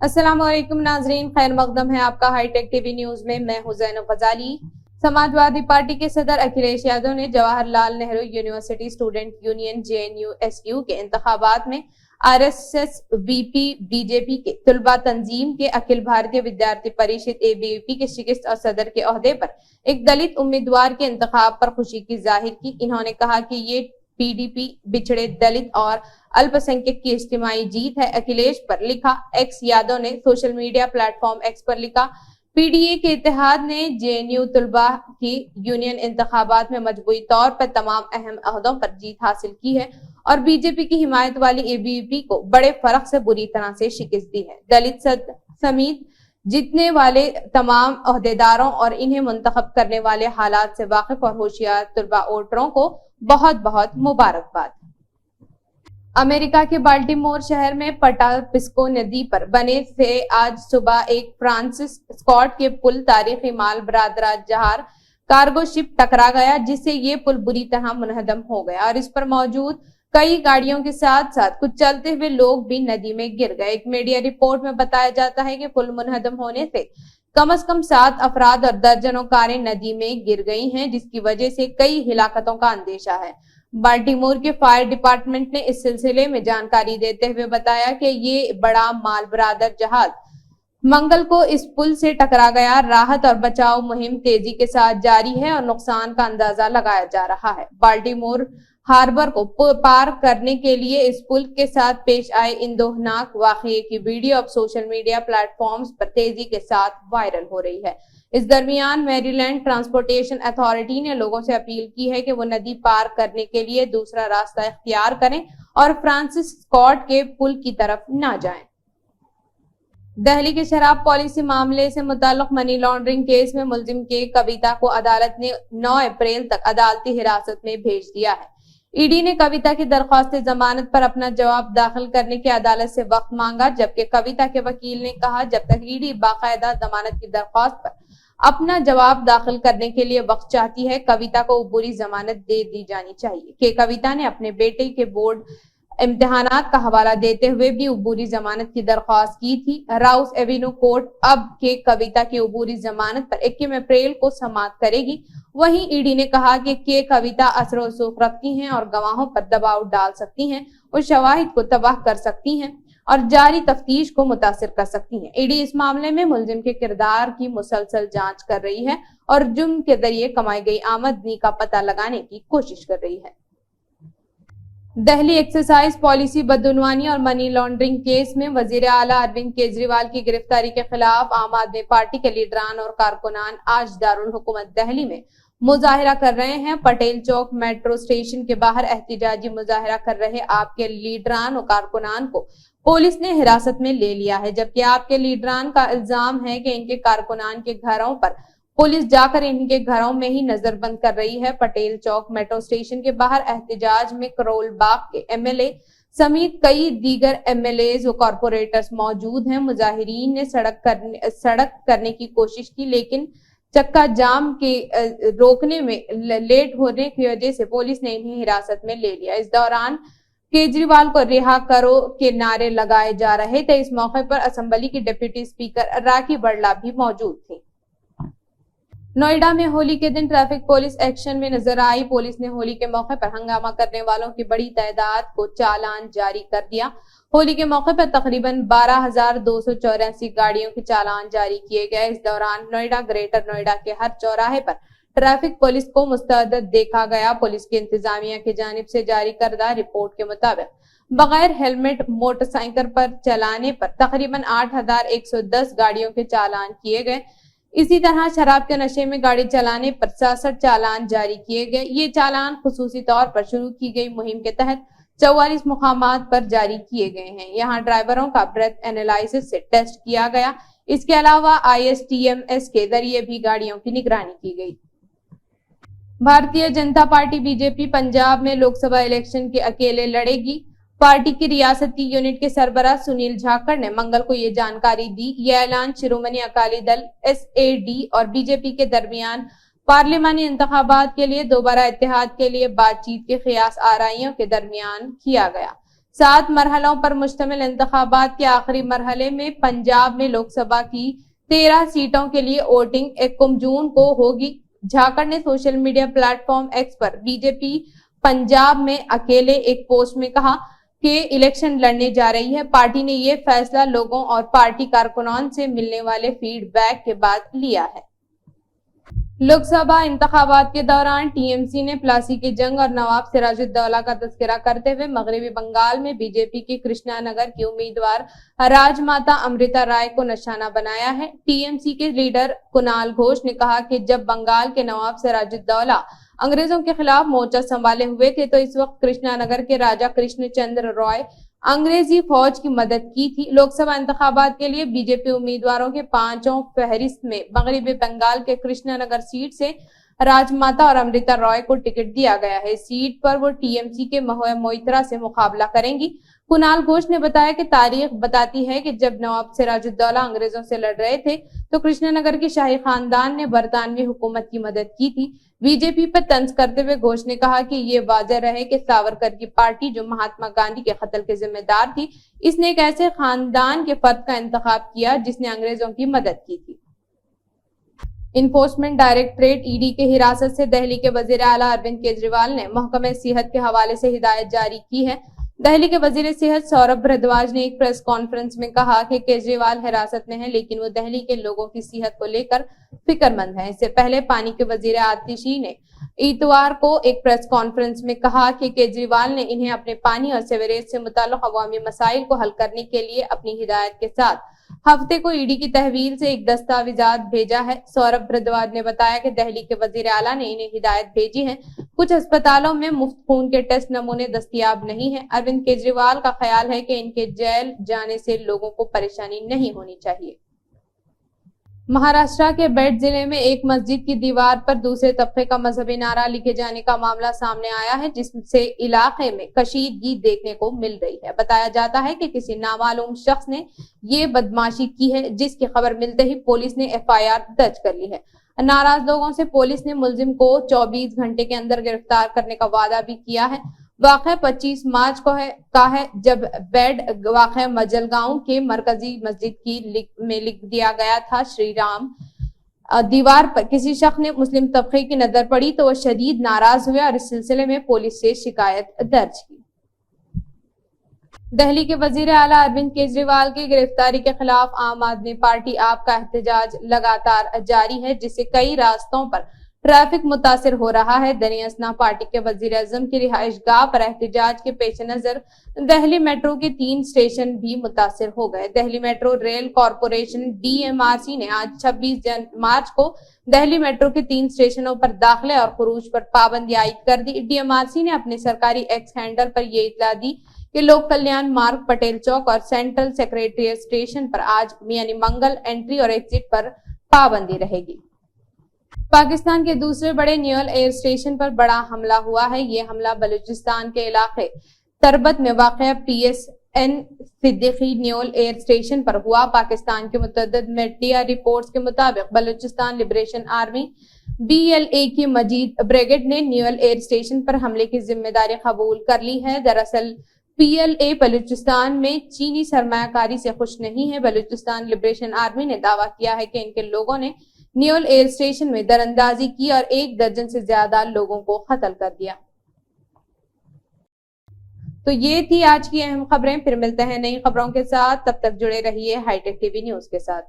अस्सलाम वालेकुम नाजरीन, खैर मकदम है आपका हाईटेक टीवी न्यूज में। मैं हूं ज़ैनब गजाली। समाजवादी पार्टी के सदर अखिलेश यादव ने Jawaharlal Nehru university student union JNU-SU के इंतखाबात में RSS VP बीजेपी के तुलबा तंजीम के अखिल भारतीय विद्यार्थी परिषद ABVP के शिकस्त और सदर के ओहदे पर एक दलित उम्मीदवार के इंतखाब पर खुशी की जाहिर की। इन्होंने कहा कि ये PDP बिछड़े दलित और अल्पसंख्यक की इज्तिमाई जीत है। अखिलेश पर लिखा। एक्स यादव ने सोशल मीडिया प्लेटफॉर्म एक्स पर लिखा, PDA के इत्तेहाद ने JNU तुलबा की यूनियन इंतखाबात में मजबूरी तौर पर तमाम अहम अहदों पर जीत हासिल की है और बीजेपी की हिमायत वाली ABVP को बड़े फर्क से बुरी तरह से शिकस्त दी है। दलित समेत जीतने वाले तमाम ओहदेदारों और इन्हें मुंतखब करने वाले हालात से वाकिफ और होशियार तुलबा वोटरों को बहुत बहुत मुबारकबाद। अमेरिका के बाल्टीमोर शहर में पटापिस्को नदी पर बने से आज सुबह एक फ्रांसिस स्कॉट के पुल तारीखी माल बरादरात जहाज कार्गो शिप टकरा गया, जिससे ये पुल बुरी तरह मुनहदम हो गया और इस पर मौजूद कई गाड़ियों के साथ साथ कुछ चलते हुए लोग भी नदी में गिर गए। एक मीडिया रिपोर्ट में बताया जाता है कि पुल मुनहदम होने से कम से कम 7 अफराद और दर्जनों कारें नदी में गिर गई हैं, जिसकी वजह से कई हिलाकतों का अंदेशा है। बाल्टीमोर के फायर डिपार्टमेंट ने इस सिलसिले में जानकारी देते हुए बताया कि ये बड़ा माल बरादर जहाज मंगल को इस पुल से टकरा गया। राहत और बचाव मुहिम तेजी के साथ जारी है और नुकसान का अंदाजा लगाया जा रहा है। बाल्टीमोर हार्बर को पार करने के लिए इस पुल के साथ पेश आए इन दौखनाक वाकये की वीडियो अब सोशल मीडिया प्लेटफॉर्म्स पर तेजी के साथ वायरल हो रही है। इस दरमियान मैरीलैंड ट्रांसपोर्टेशन अथॉरिटी ने लोगों से अपील की है कि वो नदी पार करने के लिए दूसरा रास्ता इख्तियार करें और फ्रांसिस स्कॉट के पुल की तरफ ना जाएं। दिल्ली के शराब पॉलिसी मामले से मुताल्लिक मनी लॉन्ड्रिंग केस में मुलजिम के कविता को अदालत ने 9 अप्रैल तक अदालती हिरासत में भेज दिया है। ईडी ने कविता की दरख्वास्त जमानत पर अपना जवाब दाखिल करने की अदालत से वक्त मांगा, जबकि कविता के वकील ने कहा जब तक ईडी बाकायदा जमानत की दरख्वास्त पर अपना जवाब दाखिल करने के लिए वक्त चाहती है, कविता को अबूरी जमानत दे दी जानी चाहिए। के कविता ने अपने बेटे के बोर्ड इम्तिहानात का हवाला देते हुए भी अबूरी जमानत की दरख्वास्त की थी। राउस एवेन्यू कोर्ट अब के कविता की अबूरी जमानत पर 21 अप्रैल को समाअत करेगी। वहीं ईडी ने कहा कि के कविता असर व रसूख रखती हैं और गवाहों पर दबाव डाल सकती हैं और शवाहिद को तबाह कर सकती हैं और जारी तफ्तीश को मुतासिर कर सकती हैं। ईडी इस मामले में मुलजिम के किरदार की मुसलसल जांच कर रही है और जुर्म के जरिए कमाई गई आमदनी का पता लगाने की कोशिश कर रही है। दिल्ली एक्साइज पॉलिसी बदउनवानी और मनी लॉन्ड्रिंग केस में वजीर आला अरविंद केजरीवाल की गिरफ्तारी के खिलाफ आम आदमी पार्टी के लीडरान और कारकुनान आज दारुल हुकूमत दिल्ली में मुजाहिरा कर रहे हैं। पटेल चौक मेट्रो स्टेशन के बाहर एहतिजाजी मुजाहिरा कर रहे आपके लीडरान और कारकुनान को पुलिस ने हिरासत में ले लिया है, जबकि आपके लीडरान का इल्जाम है कि इनके कारकुनान के घरों पर पुलिस जाकर इनके घरों में ही नजरबंद कर रही है। पटेल चौक मेट्रो स्टेशन के बाहर एहतिजाज में करोल बाग के MLA समेत कई दीगर MLAs व कॉरपोरेटर्स मौजूद हैं। मुजाहिरीन ने सड़क करने की कोशिश की, लेकिन चक्का जाम के रोकने में लेट होने की वजह से पुलिस ने इन्हें हिरासत में ले लिया। इस दौरान केजरीवाल को रिहा करो के नारे लगाए जा रहे थे। इस मौके पर असेंबली की डिप्टी स्पीकर राखी बड़ला भी मौजूद थी। नोएडा में होली के दिन ट्रैफिक पुलिस एक्शन में नजर आई। पुलिस ने होली के मौके पर हंगामा करने वालों की बड़ी तादाद को चालान जारी कर दिया। होली के मौके पर तकरीबन 12,284 गाड़ियों के चालान जारी किए गए। इस दौरान नोएडा ग्रेटर नोएडा के हर चौराहे पर ट्रैफिक पुलिस को मुस्तैद देखा गया। पुलिस की इंतजामिया की जानिब से जारी करदा रिपोर्ट के मुताबिक बगैर हेलमेट मोटरसाइकिल पर चलाने पर तकरीबन 8,110 गाड़ियों के चालान किए गए। इसी तरह शराब के नशे में गाड़ी चलाने पर 66 चालान जारी किए गए। ये चालान खुसूसी तौर पर शुरू की गई मुहिम के तहत 44 मुकामात पर जारी किए गए हैं। यहाँ ड्राइवरों का ब्रेथ एनालिसिस से टेस्ट किया गया। इसके अलावा ISTMS के जरिए भी गाड़ियों की निगरानी की गई। भारतीय जनता पार्टी BJP पंजाब में लोकसभा इलेक्शन के अकेले लड़ेगी। पार्टी की रियासती यूनिट के सरबराह सुनील जाखड़ ने मंगल को ये जानकारी दी। यह ऐलान शिरोमणि अकाली दल SAD और BJP के दरमियान पार्लिमानी इंतखाबात के लिए दोबारा इत्तेहाद के लिए बातचीत के क़ियास आराइयों के दरमियान किया गया। 7 مرحलों पर मुश्तमिल इंतखाबात के आखिरी मरहले में पंजाब में लोकसभा की 13 सीटों के लिए वोटिंग 1 जून को होगी। झाकड़ ने सोशल मीडिया प्लेटफॉर्म एक्स पर बीजेपी पंजाब में अकेले एक पोस्ट में कहा कि इलेक्शन लड़ने जा रही है। पार्टी ने ये फैसला लोगों और पार्टी कारकुनान से मिलने वाले फीडबैक के बाद लिया है। लोकसभा इंतखाबात के दौरान टीएमसी ने प्लासी की जंग और नवाब सिराजुद्दौला का तस्करा करते हुए मगरबी बंगाल में बीजेपी की कृष्णा नगर की उम्मीदवार राजमाता अमृता राय को निशाना बनाया है। टीएमसी के लीडर कुणाल घोष ने कहा कि जब बंगाल के नवाब सिराजुद्दौला अंग्रेजों के खिलाफ मोर्चा संभाले हुए थे तो इस वक्त कृष्णा नगर के राजा कृष्णचंद्र रॉय अंग्रेजी फौज की मदद की थी। लोकसभा इंतखाबात के लिए बीजेपी उम्मीदवारों के 5 फहरिस्त में मगरबी बंगाल के कृष्णनगर सीट से राजमाता और अमृता रॉय को टिकट दिया गया है। सीट पर वो टीएमसी के महुआ मोइत्रा से मुकाबला करेंगी। कुणाल घोष ने बताया कि तारीख बताती है कि जब नवाब सिराजुद्दौला अंग्रेजों से लड़ रहे थे तो कृष्णनगर के शाही खानदान ने बरतानवी हुकूमत की मदद की थी। बीजेपी पर तंज करते हुए घोष ने कहा कि ये वाज़ेह रहे कि सावरकर की पार्टी जो महात्मा गांधी के कत्ल के जिम्मेदार थी, इसने एक ऐसे खानदान के फर्द का इंतखाब किया जिसने अंग्रेजों की मदद की थी। इन्फोर्समेंट डायरेक्टरेट ईडी के हिरासत से दिल्ली के वजीर आला अरविंद केजरीवाल ने महकमे सेहत के हवाले से हिदायत जारी की है। दिल्ली के वजीर सेहत सौरभ भारद्वाज ने एक प्रेस कॉन्फ्रेंस में कहा कि केजरीवाल हिरासत में है लेकिन वो दिल्ली के लोगों की सेहत को लेकर फिक्रमंद है। इससे पहले पानी के वजीर आतिशी ने इतवार को एक प्रेस कॉन्फ्रेंस में कहा कि केजरीवाल ने इन्हें अपने पानी और सीवरेज से मुताल्लिक अवामी मसाइल को हल करने के लिए अपनी हिदायत के साथ हफ्ते को ईडी की तहवील से एक दस्तावेजात भेजा है। सौरभ भारद्वाज ने बताया कि दिल्ली के वजीर आला ने इन्हें हिदायत भेजी है। कुछ अस्पतालों में मुफ्त खून के टेस्ट नमूने दस्तयाब नहीं है। अरविंद केजरीवाल का ख्याल है कि इनके जेल जाने से लोगों को परेशानी नहीं होनी चाहिए। महाराष्ट्र के बेड जिले में एक मस्जिद की दीवार पर दूसरे तबके का मजहबी नारा लिखे जाने का मामला सामने आया है जिससे इलाके में कशीदगी देखने को मिल रही है। बताया जाता है कि किसी नामालूम शख्स ने ये बदमाशी की है जिसकी खबर मिलते ही पुलिस ने एफआईआर दर्ज कर ली है। नाराज लोगों से पुलिस ने मुलजिम को 24 घंटे के अंदर गिरफ्तार करने का वादा भी किया है। वाक़या 25 मार्च को है जब बेड वाक़या मजलगांव के मरकजी मस्जिद की में लिख दिया गया था श्री राम। दीवार पर किसी शख्स ने मुस्लिम तबके की नजर पड़ी तो वह शदीद नाराज हुए और इस सिलसिले में पुलिस से शिकायत दर्ज की। दिल्ली के वजीर आला अरविंद केजरीवाल की गिरफ्तारी के खिलाफ आम आदमी पार्टी आप का एहतजाज लगातार जारी है जिससे कई रास्तों पर ट्रैफिक मुतासिर हो रहा है। दरियासना पार्टी के वजीर आजम की रिहाइश गाह पर एहतजाज के पेश नजर दिल्ली मेट्रो के 3 स्टेशन भी मुतासिर हो गए। Delhi metro rail corporation DMRC ने आज 26 मार्च को दिल्ली मेट्रो के 3 स्टेशनों पर दाखिले और खुरूज पर पाबंदी आयद कर दी। डीएमआरसी ने अपने सरकारी एक्स हैंडल पर यह इत्तला दी कि लोक कल्याण मार्ग, पटेल चौक और सेंट्रल सेक्रेटरिएट स्टेशन पर आज यानी मंगल एंट्री और एग्जिट पर पाबंदी रहेगी। पाकिस्तान के दूसरे बड़े न्यूल एयर स्टेशन पर बड़ा हमला हुआ है। ये हमला बलूचिस्तान के इलाके तरबत में वाक़या PSN सिद्दीकी न्यूल एयर स्टेशन पर हुआ। पाकिस्तान के मुतअद्दिद मीडिया रिपोर्ट्स के मुताबिक बलूचिस्तान लिबरेशन आर्मी BLA की मजीद ब्रिगेड ने न्यूल एयर स्टेशन पर हमले की जिम्मेदारी कबूल कर ली है। दरअसल PLA बलूचिस्तान में चीनी सरमायाकारी से खुश नहीं है। बलूचिस्तान लिबरेशन आर्मी ने दावा किया है कि इनके लोगों ने न्यूल एयर स्टेशन में दरअंदाजी की और 1 दर्जन से ज्यादा लोगों को कत्ल कर दिया। तो ये थी आज की अहम खबरें। फिर मिलते हैं नई खबरों के साथ, तब तक जुड़े रहिए हाईटेक टीवी न्यूज के साथ।